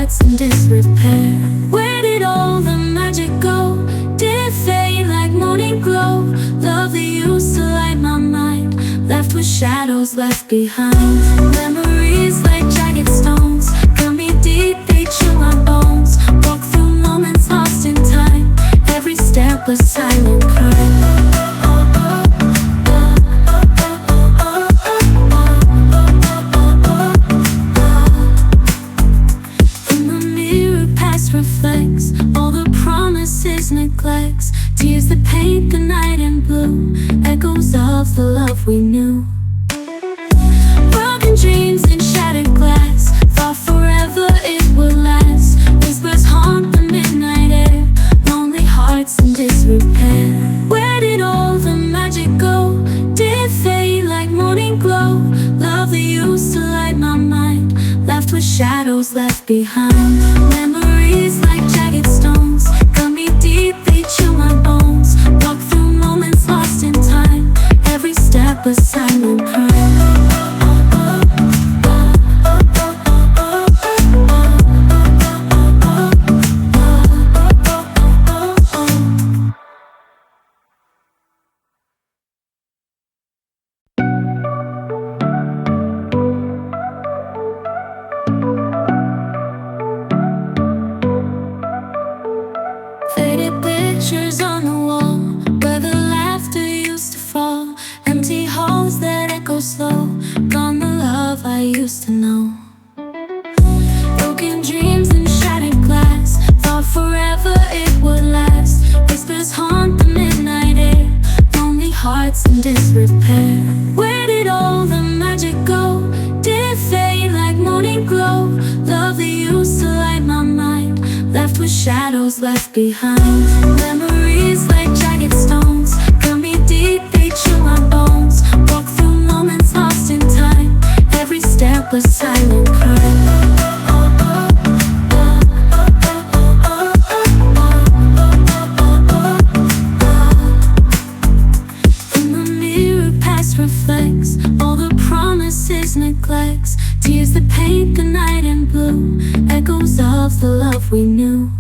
hearts in disrepair. Where did all the magic go? Did it fade like morning glow? Love that used to light my mind, left with shadows left behind. Memories like jagged stones, cut me deep, they chill my bones. Walk through moments lost in time, every step a silent crime. Reflects all the promises, neglects, tears that paint the night in blue, echoes of the love we knew. Broken dreams and shattered glass, thought forever it would last. Whispers haunt the midnight air, lonely hearts in disrepair. Where did all the magic go? Did it fade like morning glow? Love that used to light my mind, left with shadows left behind. Memories like jagged stones, cut me deep, they chill my bones. Walk through moments lost in time, every step a silent crime. Faded pictures on the wall, where the laughter used to fall. Empty halls that echo slow, gone the love I used to know. Broken dreams and shattered glass, thought forever it would last. Whispers haunt the midnight air, lonely hearts in disrepair. Where did all the magic go? Did it fade like morning glow? Love that used to light my mind, left with shadows left behind. Memories like jagged stones, cut me deep, they chill my bones. Walk through moments lost in time, every step a silent crime. In the mirror past reflects all the promises, neglects, tears that paint the night in blue, echoes of the love we knew.